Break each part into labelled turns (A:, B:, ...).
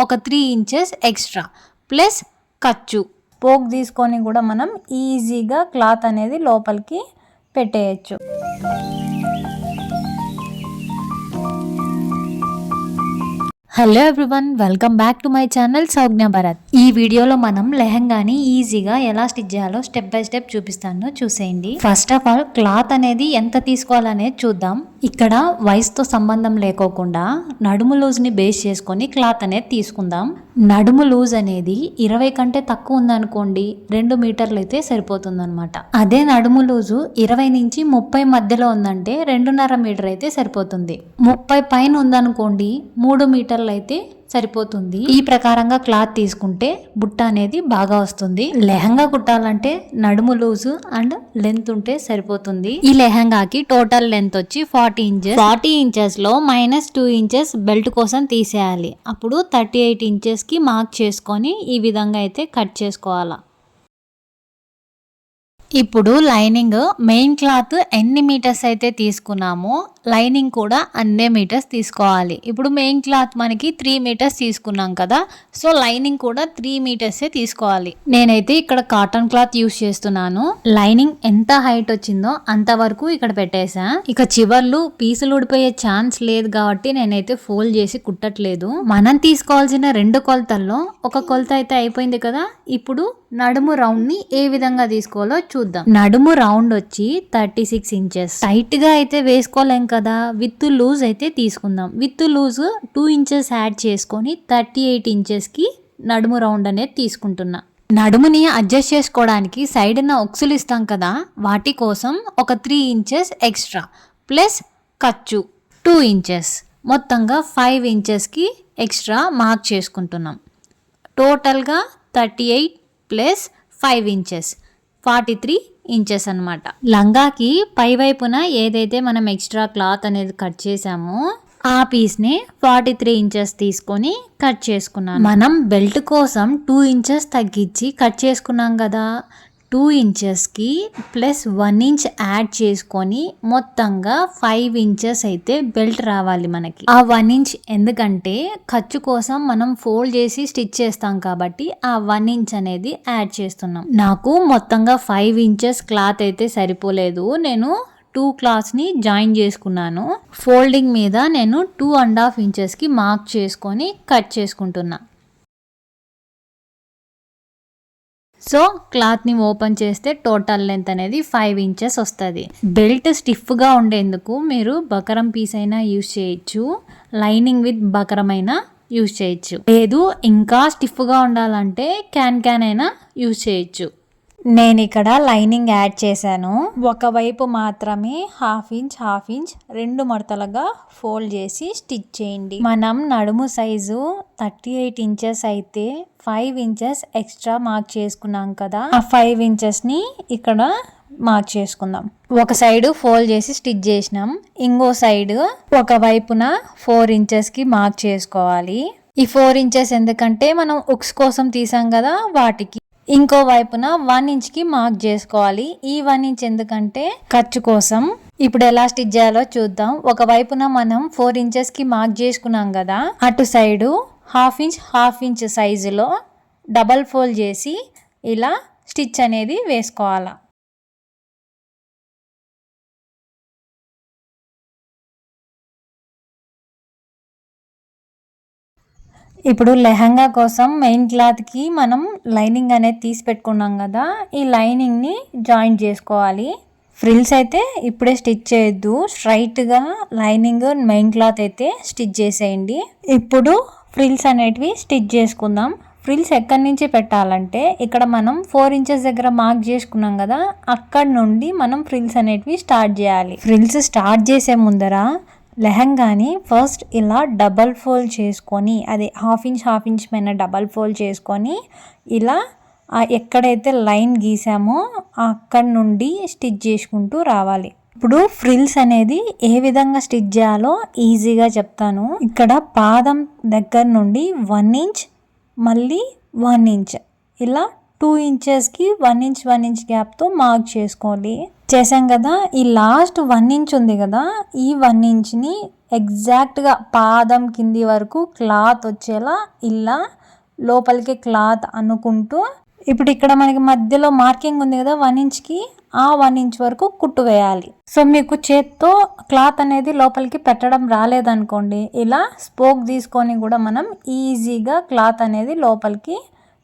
A: ఒక 3 inches extra plus ఖర్చు పోక్ తీసుకొని కూడా మనం ఈజీగా క్లాత్ అనేది లోపలికి పెట్టేయచ్చు. Hello everyone, welcome back to my channel Saugnya Bharat. ఈ వీడియోలో మనం లెహంగాని ఈజీగా ఎలా స్టిచ్ చేయాలో స్టెప్ బై స్టెప్ చూపిస్తాను, చూసేయండి. ఫస్ట్ ఆఫ్ ఆల్ క్లాత్ అనేది ఎంత తీసుకోవాలనేది చూద్దాం. ఇక్కడ వయసుతో సంబంధం లేకోకుండా నడుము లూజ్ ని బేస్ చేసుకొని క్లాత్ అనేది తీసుకుందాం. నడుము లూజ్ అనేది 20 కంటే తక్కువ ఉందనుకోండి 2 మీటర్లు అయితే సరిపోతుంది అనమాట. అదే నడుము లూజు 20 నుంచి 30 మధ్యలో ఉందంటే 2.5 మీటర్ అయితే సరిపోతుంది. 30 పైన ఉందనుకోండి 3 మీటర్లు అయితే సరిపోతుంది. ఈ ప్రకారంగా క్లాత్ తీసుకుంటే బుట్ట అనేది బాగా వస్తుంది. లెహంగా కుట్టాలంటే నడుము లూజు అండ్ లెంత్ ఉంటే సరిపోతుంది. ఈ లెహంగాకి టోటల్ లెంత్ వచ్చి 40 ఇంచెస్. 40 ఇంచెస్ లో -2 ఇంచెస్ బెల్ట్ కోసం తీసేయాలి. అప్పుడు 38 ఇంచెస్ కి మార్క్ చేసుకొని ఈ విధంగా అయితే కట్ చేసుకోవాలా. ఇప్పుడు లైనింగ్ మెయిన్ క్లాత్ ఎన్ని మీటర్స్ అయితే తీసుకున్నామో లైనింగ్ కూడా అన్నే మీటర్స్ తీసుకోవాలి. ఇప్పుడు మెయిన్ క్లాత్ మనకి 3 మీటర్స్ తీసుకున్నాం కదా, సో లైనింగ్ కూడా 3 మీటర్సే తీసుకోవాలి. నేనైతే ఇక్కడ కాటన్ క్లాత్ యూస్ చేస్తున్నాను. లైనింగ్ ఎంత హైట్ వచ్చిందో అంతవరకు ఇక్కడ పెట్టేసా. ఇక చివర్లు పీసులు ఊడిపోయే ఛాన్స్ లేదు కాబట్టి నేనైతే ఫోల్డ్ చేసి కుట్టట్లేదు. మనం తీసుకోవాల్సిన 2 కొలతల్లో ఒక కొలత అయితే అయిపోయింది కదా. ఇప్పుడు నడుము రౌండ్ ని ఏ విధంగా తీసుకోవాలో చూద్దాం. నడుము రౌండ్ వచ్చి 36 ఇంచెస్. టైట్ గా అయితే వేసుకోలేం కదా, విత్ లూజ్ అయితే తీసుకుందాం. విత్ లూజ్ 2 ఇంచెస్ యాడ్ చేసుకొని 38 ఇంచెస్ కి నడుము రౌండ్ అనేది తీసుకుంటున్నా. నడుముని అడ్జస్ట్ చేసుకోవడానికి సైడ్ న ఒక్సులు ఇస్తాం కదా, వాటి కోసం ఒక 3 ఇంచెస్ ఎక్స్ట్రా ప్లస్ ఖర్చు 2 ఇంచెస్, మొత్తంగా 5 ఇంచెస్ కి ఎక్స్ట్రా మార్క్ చేసుకుంటున్నాం. టోటల్గా 38 ప్లస్ 5 ఇంచెస్ 43 ఇంచెస్ అనమాట. లంగాకి పై వైపున ఏదైతే మనం ఎక్స్ట్రా క్లాత్ అనేది కట్ చేసామో ఆ పీస్ ని 43 ఇంచెస్ తీసుకొని కట్ చేసుకున్నాను. మనం బెల్ట్ కోసం 2 ఇంచెస్ తగ్గించి కట్ చేసుకున్నాం కదా, 2 ఇంచెస్ కి ప్లస్ 1 ఇంచ్ యాడ్ చేసుకొని మొత్తంగా 5 ఇంచెస్ అయితే బెల్ట్ రావాలి మనకి. ఆ 1 ఇంచ్ ఎందుకంటే ఖర్చు కోసం మనం ఫోల్డ్ చేసి స్టిచ్ చేస్తాం కాబట్టి ఆ 1 ఇంచ్ అనేది యాడ్ చేస్తున్నాం. నాకు మొత్తంగా 5 ఇంచెస్ క్లాత్ అయితే సరిపోలేదు. నేను 2 క్లాత్స్ ని జాయిన్ చేసుకున్నాను. ఫోల్డింగ్ మీద నేను 2.5 ఇంచెస్ కి మార్క్ చేసుకొని కట్ చేసుకుంటున్నా. సో క్లాత్ ని ఓపెన్ చేస్తే టోటల్ లెంత్ అనేది 5 ఇంచెస్ వస్తుంది. బెల్ట్ స్టిఫ్ గా ఉండేందుకు మీరు బకరం పీస్ అయినా యూజ్ చేయొచ్చు, లైనింగ్ విత్ బకరం అయినా యూజ్ చేయొచ్చు, లేదు ఇంకా స్టిఫ్ గా ఉండాలంటే క్యాన్ అయినా యూజ్ చేయొచ్చు. నేను ఇక్కడ లైనింగ్ యాడ్ చేశాను. ఒకవైపు మాత్రమే హాఫ్ ఇంచ్ 2 మడతలుగా ఫోల్డ్ చేసి స్టిచ్ చేయండి. మనం నడుము సైజు 38 ఇంచెస్ అయితే 5 ఇంచెస్ ఎక్స్ట్రా మార్క్ చేసుకున్నాం కదా, ఆ 5 ఇంచెస్ ని ఇక్కడ మార్క్ చేసుకుందాం. ఒక సైడ్ ఫోల్డ్ చేసి స్టిచ్ చేసినాం, ఇంకో సైడ్ ఒక వైపున 4 ఇంచెస్ కి మార్క్ చేసుకోవాలి. ఈ 4 ఇంచెస్ ఎందుకంటే మనం ఉక్స్ కోసం తీసాం కదా వాటికి. ఇంకో వైపున 1 ఇంచ్ కి మార్క్ చేసుకోవాలి. ఈ 1 ఇంచ్ ఎందుకంటే ఖర్చు కోసం. ఇప్పుడు ఎలా స్టిచ్ చేయాలో చూద్దాం. ఒక వైపున మనం 4 ఇంచెస్ కి మార్క్ చేసుకున్నాం కదా, అటు సైడు హాఫ్ ఇంచ్ సైజులో డబల్ ఫోల్డ్ చేసి ఇలా స్టిచ్ అనేది వేసుకోవాలా. ఇప్పుడు లెహంగా కోసం మెయిన్ క్లాత్కి మనం లైనింగ్ అనేది తీసి పెట్టుకున్నాం కదా, ఈ లైనింగ్ని జాయిన్ చేసుకోవాలి. ఫ్రిల్స్ అయితే ఇప్పుడే స్టిచ్ చేయొద్దు, స్ట్రైట్గా లైనింగ్ మెయిన్ క్లాత్ అయితే స్టిచ్ చేసేయండి. ఇప్పుడు ఫ్రిల్స్ అనేటివి స్టిచ్ చేసుకుందాం. ఫ్రిల్స్ ఎక్కడి నుంచి పెట్టాలంటే ఇక్కడ మనం 4 ఇంచెస్ దగ్గర మార్క్ చేసుకున్నాం కదా, అక్కడ నుండి మనం ఫ్రిల్స్ అనేటివి స్టార్ట్ చేయాలి. ఫ్రిల్స్ స్టార్ట్ చేసే ముందర లెహంగాని ఫస్ట్ ఇలా డబల్ ఫోల్డ్ చేసుకొని, అది హాఫ్ ఇంచ్ పైన డబల్ ఫోల్డ్ చేసుకొని ఇలా ఎక్కడైతే లైన్ గీసామో అక్కడ నుండి స్టిచ్ చేసుకుంటూ రావాలి. ఇప్పుడు ఫ్రిల్స్ అనేది ఏ విధంగా స్టిచ్ చేయాలో ఈజీగా చెప్తాను. ఇక్కడ పాదం దగ్గర నుండి 1 ఇంచ్ మళ్ళీ 1 ఇంచ్ ఇలా 2 ఇంచెస్కి 1 ఇంచ్ గ్యాప్తో మార్క్ చేసుకోవాలి. చేసాం కదా, ఈ లాస్ట్ 1 ఇంచ్ ఉంది కదా, ఈ 1 ఇంచ్ని ఎగ్జాక్ట్గా పాదం కింది వరకు క్లాత్ వచ్చేలా ఇలా లోపలికి క్లాత్ అనుకుంటూ, ఇప్పుడు ఇక్కడ మనకి మధ్యలో మార్కింగ్ ఉంది కదా 1 ఇంచ్కి, ఆ 1 ఇంచ్ వరకు కుట్టు వేయాలి. సో మీకు చేత్తో క్లాత్ అనేది లోపలికి పెట్టడం రాలేదనుకోండి, ఇలా స్పోక్ తీసుకొని కూడా మనం ఈజీగా క్లాత్ అనేది లోపలికి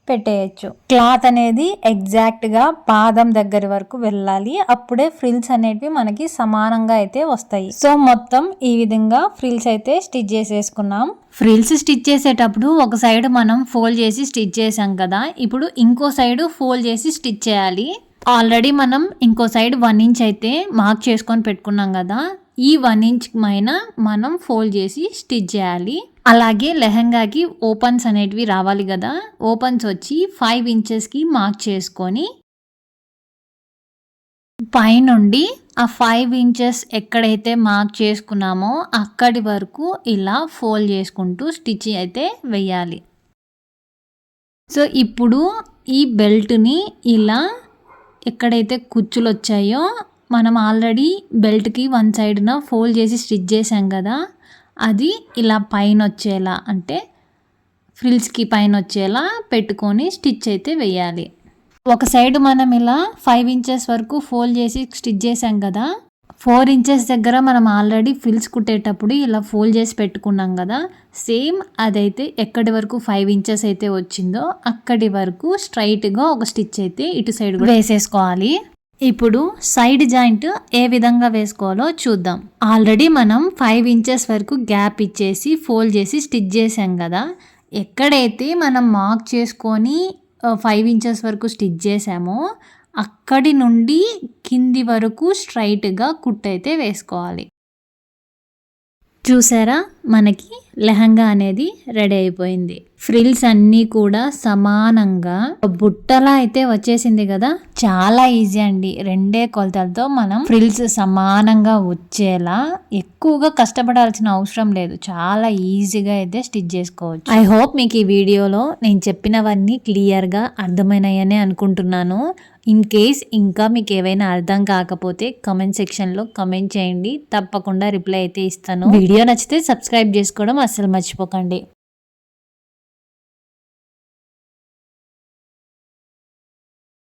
A: పెట్టేయచ్చు. క్లాత్ అనేది ఎగ్జాక్ట్గా పాదం దగ్గర వరకు వెళ్ళాలి, అప్పుడే ఫ్రిల్స్ అనేవి మనకి సమానంగా అయితే వస్తాయి. సో మొత్తం ఈ విధంగా ఫ్రిల్స్ అయితే స్టిచ్ చేసేసుకున్నాం. ఫ్రిల్స్ స్టిచ్ చేసేటప్పుడు ఒక సైడ్ మనం ఫోల్డ్ చేసి స్టిచ్ చేసాం కదా, ఇప్పుడు ఇంకో సైడ్ ఫోల్డ్ చేసి స్టిచ్ చేయాలి. ఆల్రెడీ మనం ఇంకో సైడ్ 1 ఇంచ్ అయితే మార్క్ చేసుకొని పెట్టుకున్నాం కదా, ఈ 1 ఇంచ్ పైన మనం ఫోల్డ్ చేసి స్టిచ్ చేయాలి. అలాగే లెహంగాకి ఓపెన్స్ అనేటివి రావాలి కదా, ఓపెన్స్ వచ్చి 5 ఇంచెస్కి మార్క్ చేసుకొని పైనుండి ఆ 5 ఇంచెస్ ఎక్కడైతే మార్క్ చేసుకున్నామో అక్కడి వరకు ఇలా ఫోల్డ్ చేసుకుంటూ స్టిచ్ అయితే వేయాలి. సో ఇప్పుడు ఈ బెల్ట్ని ఇలా ఎక్కడైతే కుచ్చులు వచ్చాయో మనం ఆల్రెడీ బెల్ట్కి 1 సైడ్న ఫోల్డ్ చేసి స్టిచ్ చేసాం కదా, అది ఇలా పైన వచ్చేలా, అంటే ఫ్రిల్స్కి పైన వచ్చేలా పెట్టుకొని స్టిచ్ అయితే వేయాలి. ఒక సైడ్ మనం ఇలా 5 ఇంచెస్ వరకు ఫోల్డ్ చేసి స్టిచ్ చేసాం కదా, 4 ఇంచెస్ దగ్గర మనం ఆల్రెడీ ఫ్రిల్స్ కుట్టేటప్పుడు ఇలా ఫోల్డ్ చేసి పెట్టుకున్నాం కదా, సేమ్ అదైతే ఎక్కడి వరకు 5 ఇంచెస్ అయితే వచ్చిందో అక్కడి వరకు స్ట్రైట్గా ఒక స్టిచ్ అయితే ఇటు సైడ్ కూడా వేసేసుకోవాలి. ఇప్పుడు సైడ్ జాయింట్ ఏ విధంగా వేసుకోవాలో చూద్దాం. ఆల్రెడీ మనం 5 ఇంచెస్ వరకు గ్యాప్ ఇచ్చేసి ఫోల్డ్ చేసి స్టిచ్ చేసాం కదా, ఎక్కడైతే మనం మార్క్ చేసుకొని 5 ఇంచెస్ వరకు స్టిచ్ చేసామో అక్కడి నుండి కింది వరకు స్ట్రైట్గా కుట్టు అయితే వేసుకోవాలి. చూసారా, మనకి లెహంగా అనేది రెడీ అయిపోయింది. ఫ్రిల్స్ అన్నీ కూడా సమానంగా బుట్టలా అయితే వచ్చేసింది కదా, చాలా ఈజీ అండి. 2 కొలతలతో మనం ఫ్రిల్స్ సమానంగా వచ్చేలా ఎక్కువగా కష్టపడాల్సిన అవసరం లేదు, చాలా ఈజీగా అయితే స్టిచ్ చేసుకోవచ్చు. ఐ హోప్ మీకు ఈ వీడియోలో నేను చెప్పినవన్నీ క్లియర్గా అర్థమైనాయని అనుకుంటున్నాను. ఇన్ కేస్ ఇంకా మీకు ఏవైనా అర్థం కాకపోతే కమెంట్ సెక్షన్లో కమెంట్ చేయండి, తప్పకుండా రిప్లై అయితే ఇస్తాను. వీడియో నచ్చితే సబ్స్క్రైబ్ చేసుకోవడం అస్సలు మర్చిపోకండి.